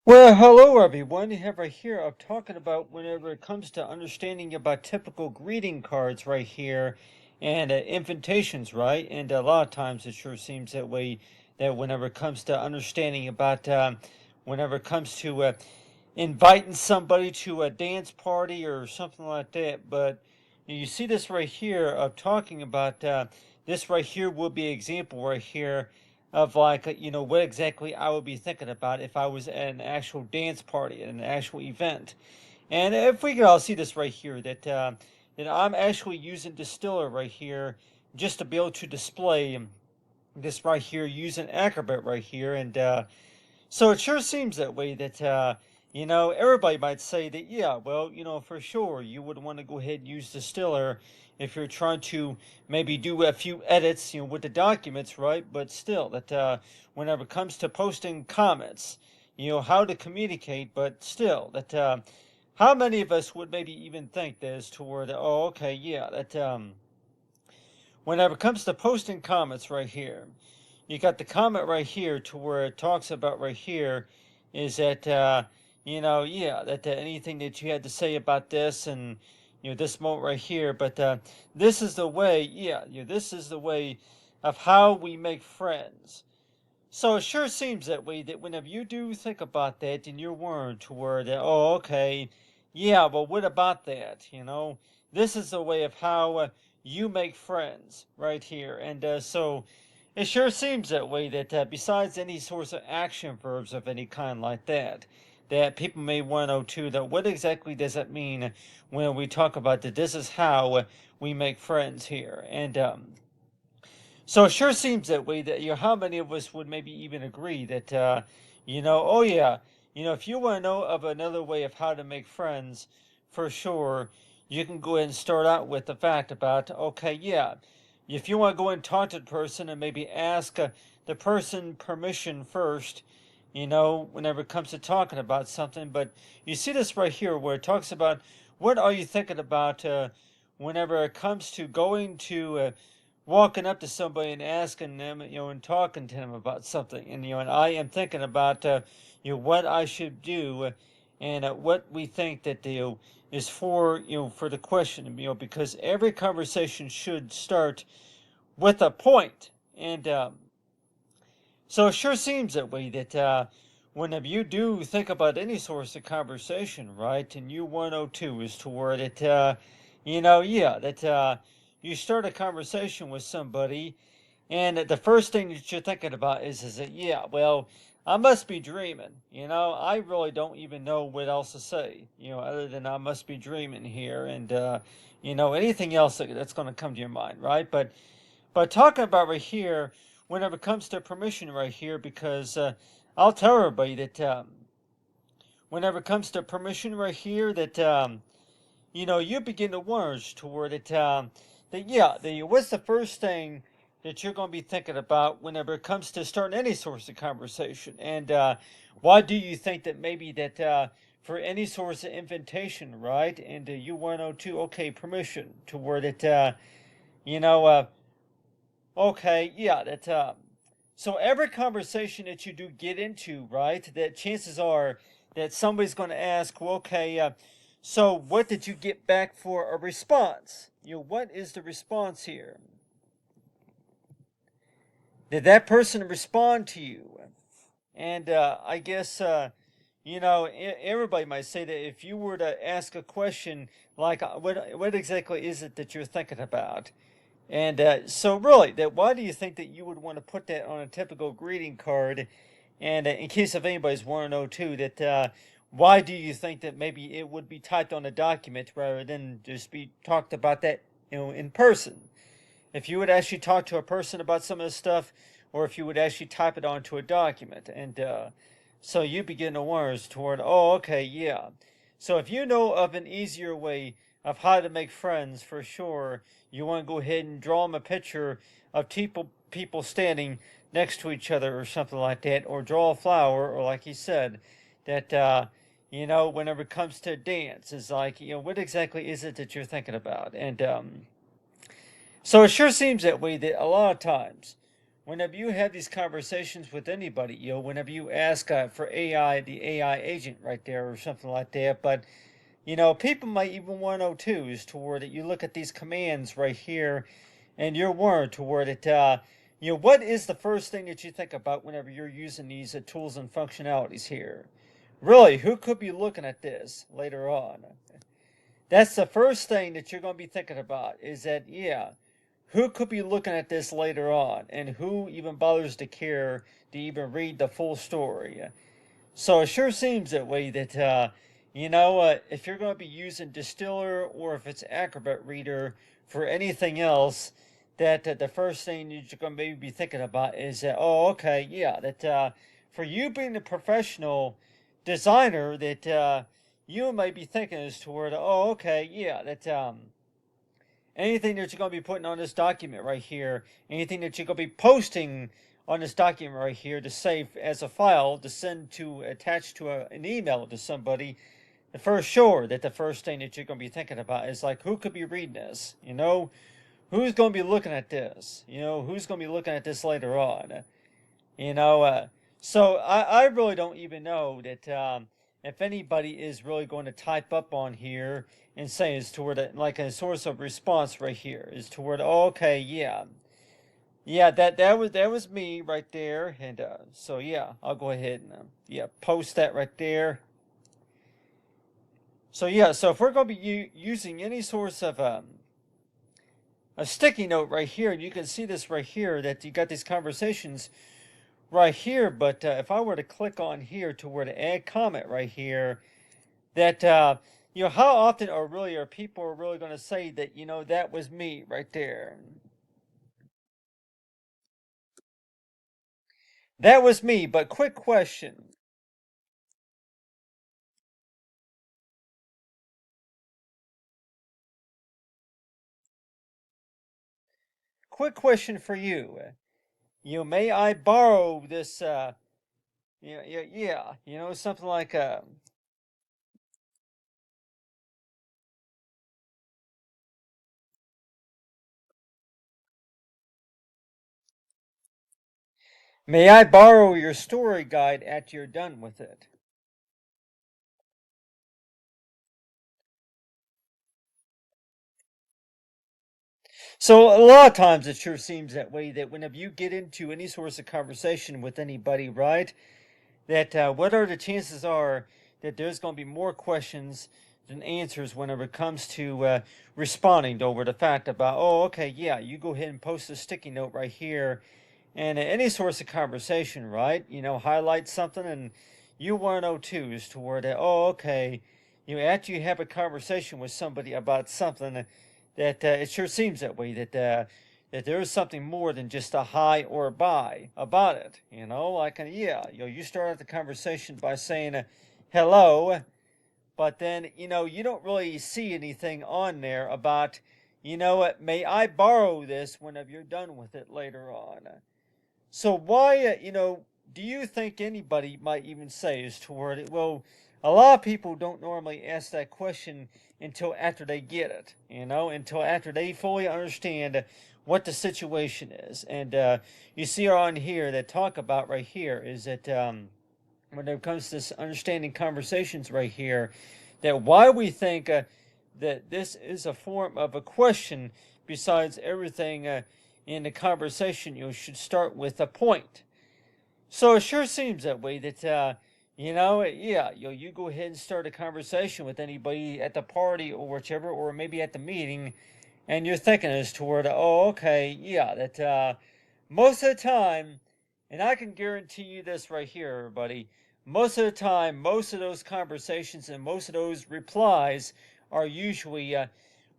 Well, hello everyone. You have right here, I'm talking about whenever it comes to understanding about typical greeting cards right here and invitations, right? And a lot of times it sure seems that way that whenever it comes to understanding about, whenever it comes to inviting somebody to a dance party or something like that. But you see this right here of talking about this right here will be an example right here of like what exactly I would be thinking about if I was at an actual dance party at an actual event. And if we could all see this right here that I'm actually using Distiller right here just to be able to display this right here using Acrobat right here. And so it sure seems that way that, everybody might say that, yeah, well, for sure, you would want to go ahead and use Distiller if you're trying to maybe do a few edits, with the documents, right? But still, that whenever it comes to posting comments, how to communicate, but still, that how many of us would maybe even think that is toward, oh, okay, yeah, that whenever it comes to posting comments right here, you got the comment right here to where it talks about right here is that yeah, that anything that you had to say about this and this moment right here, but this is the way, yeah, this is the way of how we make friends. So it sure seems that way that whenever you do think about that in your word to where that, oh, okay, yeah, well, what about that? This is the way of how you make friends right here. And so it sure seems that way that besides any sorts of action verbs of any kind like that, that people may want to know too, that what exactly does that mean when we talk about that this is how we make friends here. And so it sure seems that way that how many of us would maybe even agree that oh yeah, if you want to know of another way of how to make friends, for sure, you can go ahead and start out with the fact about okay, yeah, if you want to go and talk to the person and maybe ask the person permission first, whenever it comes to talking about something. But you see this right here where it talks about what are you thinking about whenever it comes to going to walking up to somebody and asking them, and talking to them about something, and I am thinking about, what I should do, and what we think that is for, for the question, because every conversation should start with a point, and so it sure seems that way that whenever you do think about any source of conversation, right, and you 102 is toward it, yeah, that you start a conversation with somebody, and the first thing that you're thinking about is that, yeah, well, I must be dreaming. I really don't even know what else to say, other than I must be dreaming here, and anything else that's going to come to your mind, right? But talking about right here, whenever it comes to permission right here, because I'll tell everybody that whenever it comes to permission right here, that you begin to wonder toward it that yeah, what's the first thing that you're going to be thinking about whenever it comes to starting any source of conversation, and why do you think that maybe that for any source of invitation, right? And you want to okay permission toward it, you know. Okay, yeah, that so every conversation that you do get into, right, that chances are that somebody's going to ask, well, okay, so what did you get back for a response? What is the response here? Did that person respond to you? And I guess everybody might say that if you were to ask a question like, what exactly is it that you're thinking about? And so, really, that why do you think that you would want to put that on a typical greeting card? And in case if anybody's want to know too, that why do you think that maybe it would be typed on a document rather than just be talked about that, in person? If you would actually talk to a person about some of this stuff, or if you would actually type it onto a document, and so you begin to wonder toward, oh, okay, yeah. So if you know of an easier way of how to make friends, for sure, you want to go ahead and draw them a picture of people standing next to each other or something like that, or draw a flower, or like he said, that whenever it comes to dance, is like, what exactly is it that you're thinking about? And so it sure seems that way that a lot of times whenever you have these conversations with anybody, whenever you ask for AI, the AI agent right there or something like that, but people might even want to know too, is toward it. You look at these commands right here, and you're warned toward it. What is the first thing that you think about whenever you're using these tools and functionalities here? Really, who could be looking at this later on? That's the first thing that you're going to be thinking about is that, yeah, who could be looking at this later on and who even bothers to care to even read the full story? So it sure seems that way that, if you're going to be using Distiller or if it's Acrobat Reader for anything else, that the first thing you're going to maybe be thinking about is that, oh, okay, yeah, that for you being a professional designer, that you might be thinking is toward, oh, okay, yeah, that anything that you're going to be putting on this document right here, anything that you're going to be posting on this document right here to save as a file to send to attach to an email to somebody, the first thing that you're going to be thinking about is like, who could be reading this? Who's going to be looking at this? Who's going to be looking at this later on? You know, uh, so I really don't even know that if anybody is really going to type up on here and say is toward like a source of response right here is toward, oh, okay, yeah, yeah, that was me right there, and so yeah, I'll go ahead and yeah, post that right there. So yeah, so if we're going to be using any source of a sticky note right here, and you can see this right here that you got these conversations right here, but if I were to click on here to where to add comment right here, that how often are people really going to say that that was me right there? That was me. But quick question for you. May I borrow this? Yeah. Something like may I borrow your story guide after you're done with it? So a lot of times it sure seems that way that whenever you get into any source of conversation with anybody, right? That what are the chances are that there's going to be more questions than answers whenever it comes to responding over the fact about, oh, okay, yeah, you go ahead and post a sticky note right here, and any source of conversation, right? Highlight something, and you want to know too is to where that, oh, okay, after you have a conversation with somebody about something, that it sure seems that way that there is something more than just a hi or a bye about it. Like yeah, you start out the conversation by saying hello, but then you don't really see anything on there about what may I borrow this whenever you're done with it later on. So why, do you think anybody might even say is toward it? Well, a lot of people don't normally ask that question until after they get it, until after they fully understand what the situation is. And you see on here that talk about right here is that when it comes to this understanding conversations right here, that why we think that this is a form of a question besides everything in the conversation, you should start with a point. So it sure seems that way that, yeah, you go ahead and start a conversation with anybody at the party or whichever, or maybe at the meeting, and you're thinking as toward, oh, okay, yeah, that most of the time, and I can guarantee you this right here, everybody, most of the time, most of those conversations and most of those replies are usually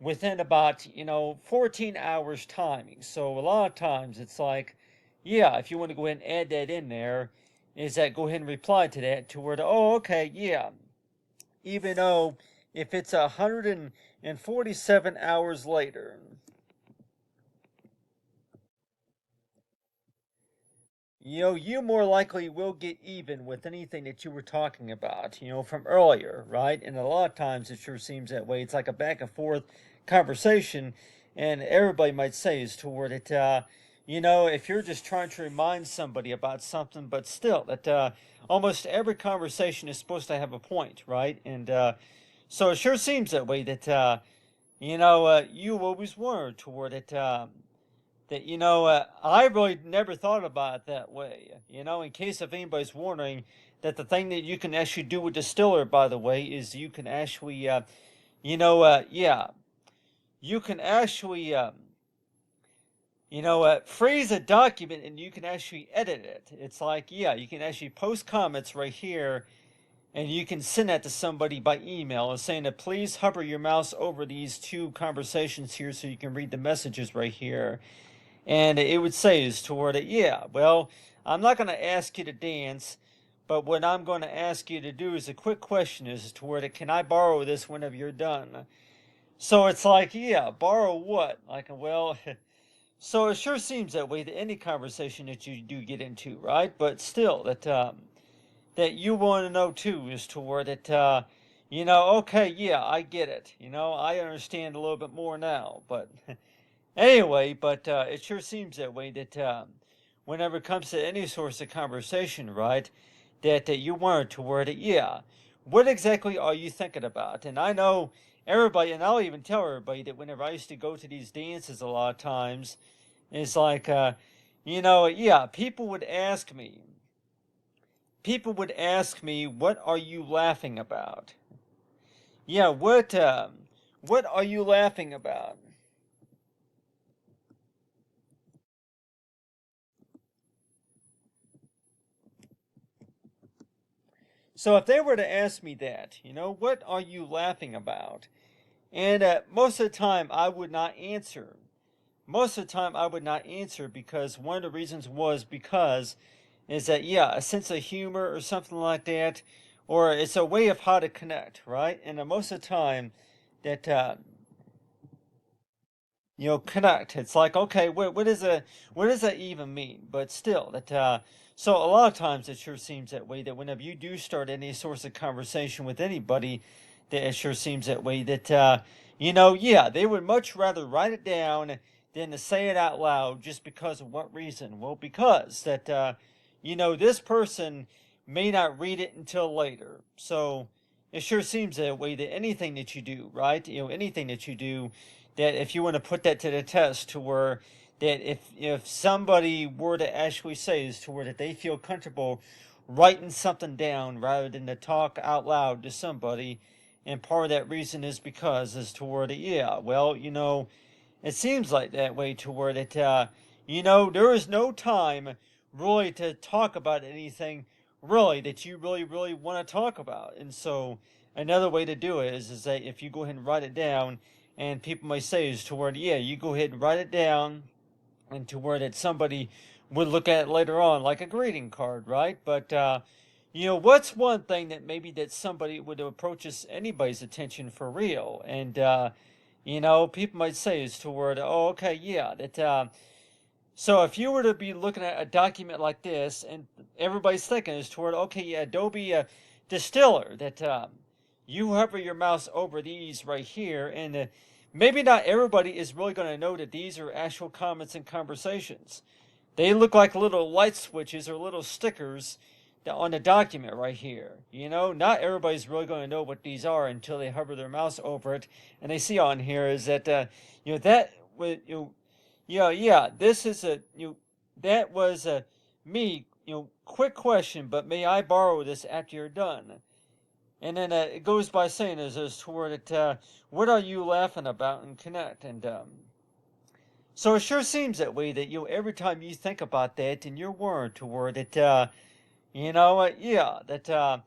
within about 14 hours timing. So a lot of times it's like, yeah, if you want to go ahead and add that in there, is that go ahead and reply to that to where oh, okay, yeah, even though if it's 147 hours later, you more likely will get even with anything that you were talking about, from earlier, right? And a lot of times it sure seems that way. It's like a back and forth conversation, and everybody might say is toward it, if you're just trying to remind somebody about something, but still, that almost every conversation is supposed to have a point, right? And so it sure seems that way that, you always were toward it. That I really never thought about it that way. In case if anybody's wondering, that the thing that you can actually do with Distiller, by the way, is you can actually, yeah, you can actually, freeze a document and you can actually edit it. It's like, yeah, you can actually post comments right here, and you can send that to somebody by email and saying that please hover your mouse over these two conversations here so you can read the messages right here. And it would say is toward it, yeah, well, I'm not going to ask you to dance, but what I'm going to ask you to do is a quick question is toward it, can I borrow this whenever you're done? So it's like, yeah, borrow what? Like, well, so it sure seems that way to any conversation that you do get into, right? But still, that you want to know too is toward it, okay, yeah, I get it. I understand a little bit more now, but anyway, but it sure seems that way that whenever it comes to any source of conversation, right, that you want to word it, yeah, what exactly are you thinking about? And I know everybody, and I'll even tell everybody that whenever I used to go to these dances a lot of times, it's like, yeah, people would ask me, what are you laughing about? Yeah, what are you laughing about? So if they were to ask me that, what are you laughing about? And most of the time I would not answer. Most of the time I would not answer because one of the reasons was because is that, yeah, a sense of humor or something like that, or it's a way of how to connect, right? And most of the time that connect. It's like, okay, what does that even mean? But still, that so a lot of times it sure seems that way that whenever you do start any source of conversation with anybody, that it sure seems that way that yeah, they would much rather write it down than to say it out loud. Just because of what reason? Well, because that this person may not read it until later. So it sure seems that way that anything that you do, right? Anything that you do, that if you want to put that to the test, to where that if somebody were to actually say is to where that they feel comfortable writing something down rather than to talk out loud to somebody, and part of that reason is because is toward it, yeah, well, it seems like that way toward it, there is no time really to talk about anything really that you really really want to talk about. And so another way to do it is that if you go ahead and write it down, and people may say is toward, yeah, you go ahead and write it down, and to where that somebody would look at it later on like a greeting card, right? But what's one thing that maybe that somebody would approach anybody's attention for real? And people might say is toward, oh, okay, yeah, that so if you were to be looking at a document like this, and everybody's thinking is toward, okay, yeah, Adobe Distiller, that you hover your mouse over these right here, and maybe not everybody is really going to know that these are actual comments and conversations. They look like little light switches or little stickers on the document right here. Not everybody's really going to know what these are until they hover their mouse over it, and they see on here is that that would yeah, yeah. This is that was a me. Quick question, but may I borrow this after you're done? And then it goes by saying is toward it. What are you laughing about and connect? And so it sure seems that way that every time you think about that in your word toward it, yeah, that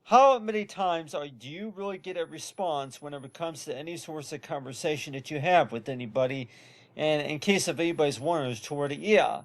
how many times do you really get a response whenever it comes to any source of conversation that you have with anybody? And in case of anybody's wondering toward it, yeah,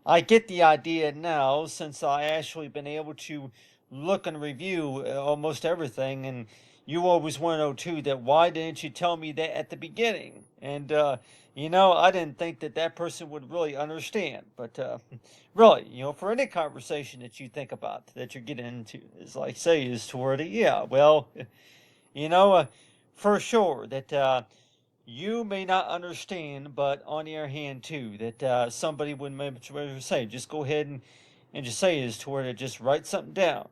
I get the idea now since I actually been able to look and review almost everything. And you always want to know too that why didn't you tell me that at the beginning? And I didn't think that that person would really understand. But really, for any conversation that you think about that you're getting into, is like say is toward it, yeah, well, you know, uh, for sure that you may not understand, but on the other hand, too, that somebody would maybe say, just go ahead and just say is to where to just write something down.